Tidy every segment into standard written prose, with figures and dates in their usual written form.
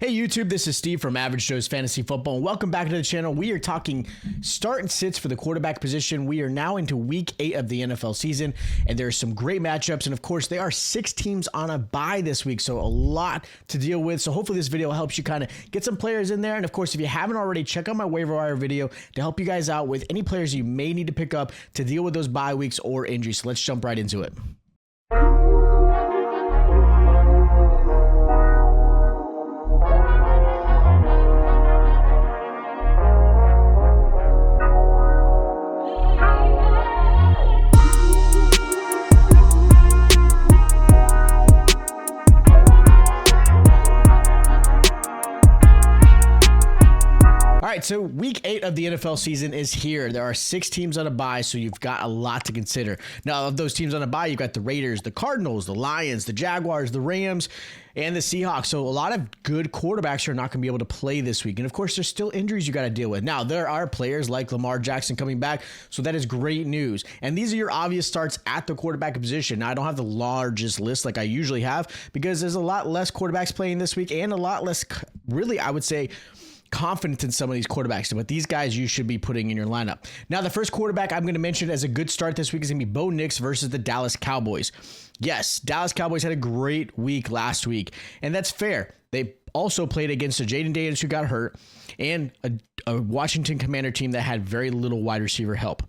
Hey YouTube, this is Steve from Average Joe's Fantasy Football, and welcome back to the channel. We are talking start and sits for the quarterback position. We are now into week 8 of the NFL season, and there are some great matchups, and of course, there are 6 teams on a bye this week, so a lot to deal with. So hopefully this video helps you kind of get some players in there, and of course, if you haven't already, check out my waiver wire video to help you guys out with any players you may need to pick up to deal with those bye weeks or injuries. So let's jump right into it. All right, so week 8 of the NFL season is here. There are 6 teams on a bye, so you've got a lot to consider. Now, of those teams on a bye, you've got the Raiders, the Cardinals, the Lions, the Jaguars, the Rams, and the Seahawks. So a lot of good quarterbacks are not going to be able to play this week. And of course, there's still injuries you got to deal with. Now, there are players like Lamar Jackson coming back, so that is great news. And these are your obvious starts at the quarterback position. Now, I don't have the largest list like I usually have because there's a lot less quarterbacks playing this week and a lot less, really, I would say, confidence in some of these quarterbacks, but these guys you should be putting in your lineup. Now, the first quarterback I'm going to mention as a good start this week is going to be Bo Nix versus the Dallas Cowboys. Yes, Dallas Cowboys had a great week last week, and that's fair. They also played against a Jaden Daniels who got hurt and a Washington Commander team that had very little wide receiver help.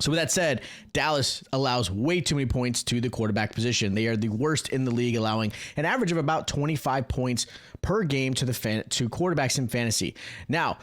So with that said, Dallas allows way too many points to the quarterback position. They are the worst in the league, allowing an average of about 25 points per game to quarterbacks in fantasy. Now,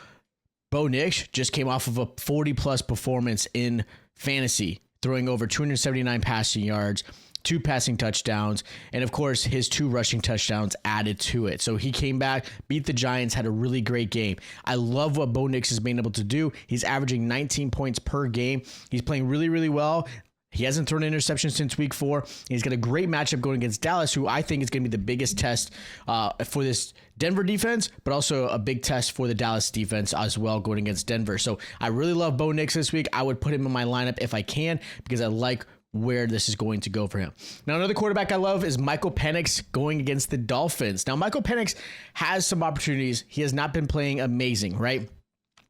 Bo Nix just came off of a 40-plus performance in fantasy, throwing over 279 passing yards, 2 passing touchdowns, and of course, his 2 rushing touchdowns added to it. So he came back, beat the Giants, had a really great game. I love what Bo Nix has been able to do. He's averaging 19 points per game. He's playing really, really well. He hasn't thrown an interception since week 4. He's got a great matchup going against Dallas, who I think is going to be the biggest test for this Denver defense, but also a big test for the Dallas defense as well going against Denver. So I really love Bo Nix this week. I would put him in my lineup if I can because I like where this is going to go for him. Now, another quarterback I love is Michael Penix going against the Dolphins. Now, Michael Penix has some opportunities. He has not been playing amazing, right?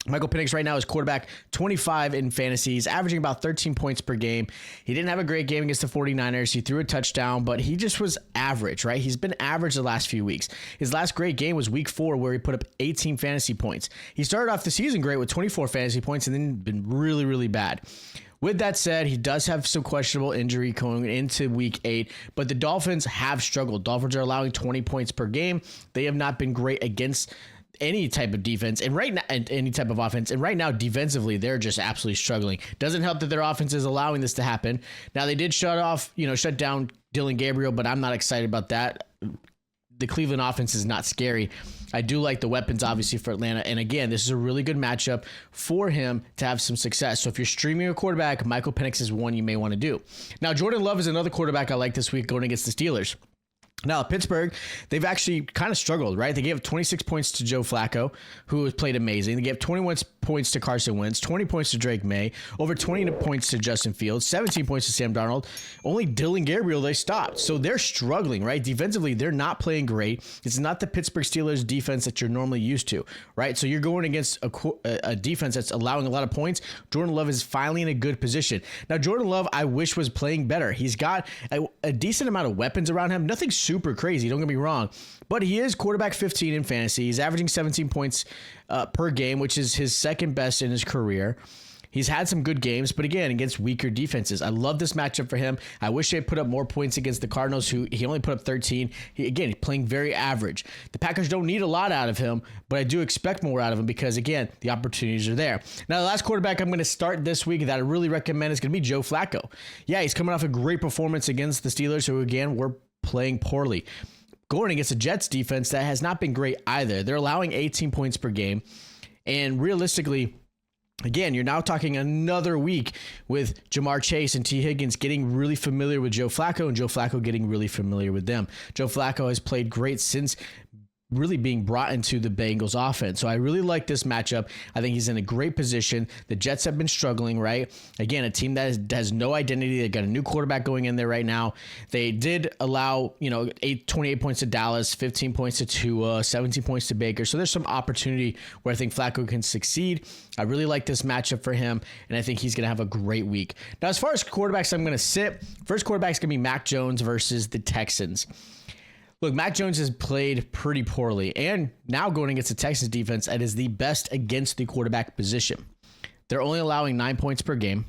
Michael Penix right now is quarterback 25 in fantasy. He's averaging about 13 points per game. He didn't have a great game against the 49ers. He threw a touchdown, but he just was average, right? He's been average the last few weeks. His last great game was week 4 where he put up 18 fantasy points. He started off the season great with 24 fantasy points and then been really, really bad. With that said, he does have some questionable injury going into week 8, but the Dolphins have struggled. Dolphins are allowing 20 points per game. They have not been great against any type of defense and right now any type of offense. And right now, defensively, they're just absolutely struggling. Doesn't help that their offense is allowing this to happen. Now, they did shut down Dylan Gabriel, but I'm not excited about that. The Cleveland offense is not scary. I do like the weapons, obviously, for Atlanta. And again, this is a really good matchup for him to have some success. So if you're streaming a quarterback, Michael Penix is one you may want to do. Now, Jordan Love is another quarterback I like this week going against the Steelers. Now, Pittsburgh, they've actually kind of struggled, right? They gave 26 points to Joe Flacco, who has played amazing. They gave 21 points to Carson Wentz, 20 points to Drake May, over 20 points to Justin Fields, 17 points to Sam Darnold. Only Dylan Gabriel they stopped. So they're struggling, right? Defensively, they're not playing great. It's not the Pittsburgh Steelers defense that you're normally used to, right? So you're going against a defense that's allowing a lot of points. Jordan Love is finally in a good position. Now, Jordan Love, I wish was playing better. He's got a decent amount of weapons around him. Nothing super crazy, don't get me wrong, but he is quarterback 15 in fantasy. He's averaging 17 points per game, which is his second best in his career. He's had some good games, but again, against weaker defenses. I love this matchup for him. I wish they put up more points against the Cardinals, who he only put up 13. He's playing very average. The Packers don't need a lot out of him, but I do expect more out of him because, again, the opportunities are there. Now, the last quarterback I'm going to start this week that I really recommend is going to be Joe Flacco. Yeah, he's coming off a great performance against the Steelers, who, again, were playing poorly. Going against a Jets defense that has not been great either. They're allowing 18 points per game. And realistically, again, you're now talking another week with Jamar Chase and T. Higgins getting really familiar with Joe Flacco and Joe Flacco getting really familiar with them. Joe Flacco has played great since really being brought into the Bengals offense. So I really like this matchup. I think he's in a great position. The Jets have been struggling, right? Again, a team that has no identity. They've got a new quarterback going in there right now. They did allow, 28 points to Dallas, 15 points to Tua, 17 points to Baker. So there's some opportunity where I think Flacco can succeed. I really like this matchup for him, and I think he's going to have a great week. Now, as far as quarterbacks I'm going to sit, first quarterback's going to be Mac Jones versus the Texans. Look, Mac Jones has played pretty poorly, and now going against the Texans defense, that is the best against the quarterback position. They're only allowing 9 points per game.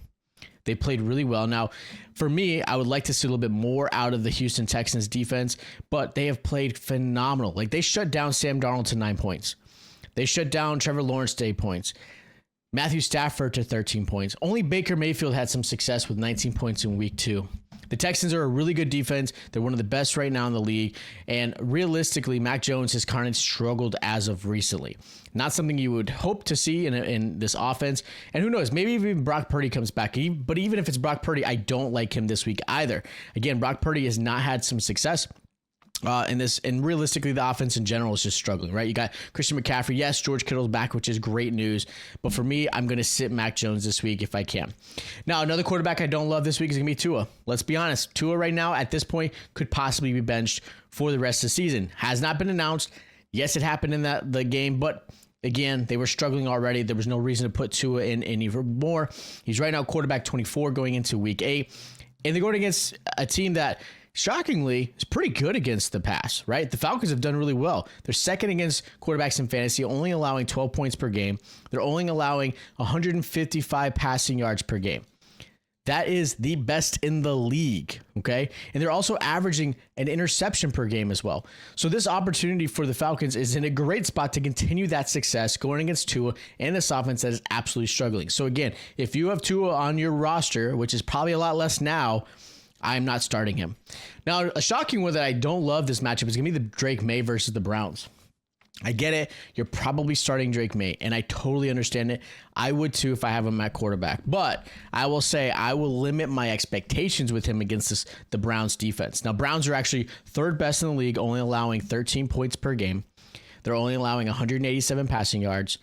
They played really well. Now, for me, I would like to see a little bit more out of the Houston Texans defense, but they have played phenomenal. Like, they shut down Sam Darnold to 9 points. They shut down Trevor Lawrence to 8 points. Matthew Stafford to 13 points. Only Baker Mayfield had some success with 19 points in week 2. The Texans are a really good defense. They're one of the best right now in the league. And realistically, Mac Jones has kind of struggled as of recently. Not something you would hope to see in this offense. And who knows, maybe even Brock Purdy comes back. But even if it's Brock Purdy, I don't like him this week either. Again, Brock Purdy has not had some success. And realistically, the offense in general is just struggling, right? You got Christian McCaffrey. Yes, George Kittle's back, which is great news. But for me, I'm going to sit Mac Jones this week if I can. Now, another quarterback I don't love this week is going to be Tua. Let's be honest. Tua right now, at this point, could possibly be benched for the rest of the season. Has not been announced. Yes, it happened in the game, but again, they were struggling already. There was no reason to put Tua in any more. He's right now quarterback 24 going into week 8. And they're going against a team that, shockingly, is pretty good against the pass, right? The Falcons have done really well. They're second against quarterbacks in fantasy, only allowing 12 points per game. They're only allowing 155 passing yards per game. That is the best in the league, okay? And they're also averaging an interception per game as well. So this opportunity for the Falcons is in a great spot to continue that success going against Tua and this offense that is absolutely struggling. So again, if you have Tua on your roster, which is probably a lot less now, I'm not starting him. Now, a shocking one that I don't love this matchup is going to be the Drake May versus the Browns. I get it. You're probably starting Drake May, and I totally understand it. I would too if I have him at quarterback. But I will say I will limit my expectations with him against the Browns defense. Now, Browns are actually third best in the league, only allowing 13 points per game. They're only allowing 187 passing yards.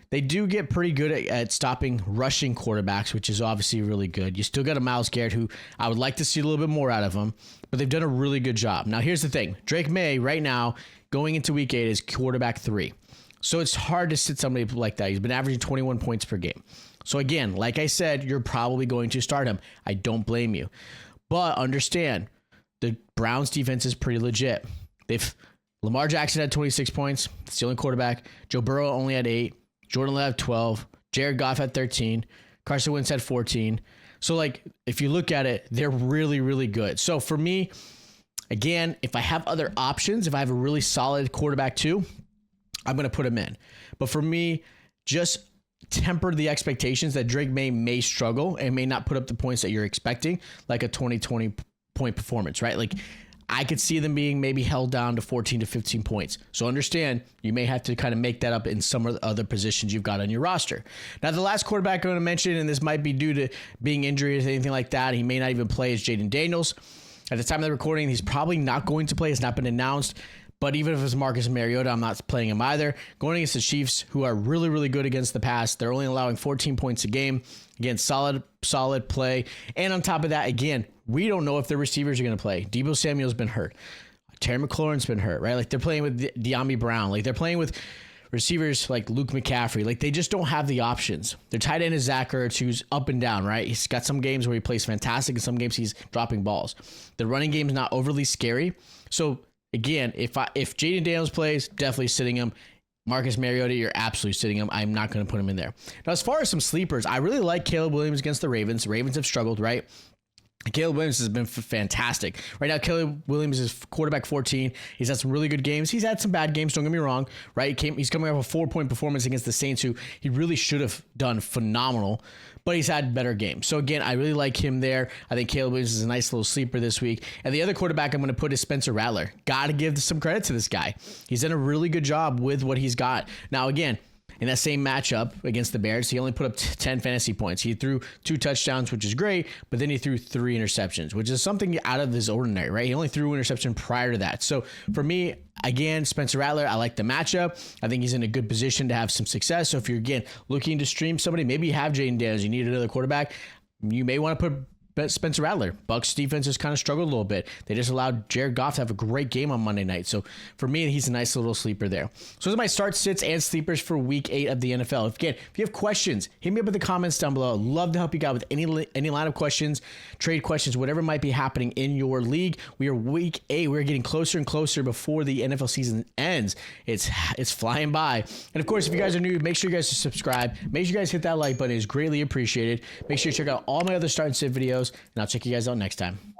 They do get pretty good at stopping rushing quarterbacks, which is obviously really good. You still got a Myles Garrett who I would like to see a little bit more out of him, but they've done a really good job. Now, here's the thing. Drake May right now going into week 8 is quarterback 3. So it's hard to sit somebody like that. He's been averaging 21 points per game. So again, like I said, you're probably going to start him. I don't blame you. But understand, the Browns defense is pretty legit. Lamar Jackson had 26 points. That's the only quarterback. Joe Burrow only had 8. Jordan Love had 12. Jared Goff had 13. Carson Wentz had 14. So, if you look at it, they're really, really good. So, for me, again, if I have other options, if I have a really solid quarterback too, I'm going to put him in. But for me, just temper the expectations that Drake may struggle and may not put up the points that you're expecting, like a 20 point performance, right? I could see them being maybe held down to 14 to 15 points. So understand, you may have to kind of make that up in some of the other positions you've got on your roster. Now, the last quarterback I'm going to mention, and this might be due to being injured or anything like that, he may not even play, is Jaden Daniels. At the time of the recording, he's probably not going to play. It's not been announced. But even if it's Marcus Mariota, I'm not playing him either. Going against the Chiefs, who are really, really good against the pass. They're only allowing 14 points a game. Again, solid play. And on top of that, again, we don't know if the receivers are going to play. Deebo Samuel's been hurt. Terry McLaurin's been hurt, right? They're playing with De'Ami Brown. They're playing with receivers like Luke McCaffrey. They just don't have the options. Their tight end is Zach Ertz, who's up and down, right? He's got some games where he plays fantastic, and some games he's dropping balls. The running game is not overly scary. So, again, if Jaden Daniels plays, definitely sitting him. Marcus Mariota, you're absolutely sitting him. I'm not going to put him in there. Now, as far as some sleepers, I really like Caleb Williams against the Ravens. The Ravens have struggled, right? Caleb Williams has been fantastic. Right now, Caleb Williams is quarterback 14. He's had some really good games. He's had some bad games, don't get me wrong, right? He's coming off a 4-point performance against the Saints, who he really should have done phenomenal, but he's had better games. So again, I really like him there. I think Caleb Williams is a nice little sleeper this week. And the other quarterback I'm going to put is Spencer Rattler. Got to give some credit to this guy. He's done a really good job with what he's got. Now, again, in that same matchup against the Bears, he only put up 10 fantasy points. He threw 2 touchdowns, which is great, but then he threw 3 interceptions, which is something out of his ordinary, right? He only threw an interception prior to that. So for me, Again, Spencer Rattler, I like the matchup. I think he's in a good position to have some success. So if you're, again, looking to stream somebody, maybe you have Jaden Daniels, you need another quarterback, you may want to put Spencer Rattler. Bucs defense has kind of struggled a little bit. They just allowed Jared Goff to have a great game on Monday night. So for me, he's a nice little sleeper there. So those are my start, sits, and sleepers for week 8 of the NFL. Again, if you have questions, hit me up in the comments down below. I'd love to help you out with any line of questions, trade questions, whatever might be happening in your league. We are week 8. We're getting closer and closer before the NFL season ends. It's flying by. And of course, if you guys are new, make sure you guys subscribe. Make sure you guys hit that like button. It's greatly appreciated. Make sure you check out all my other start and sit videos, and I'll check you guys out next time.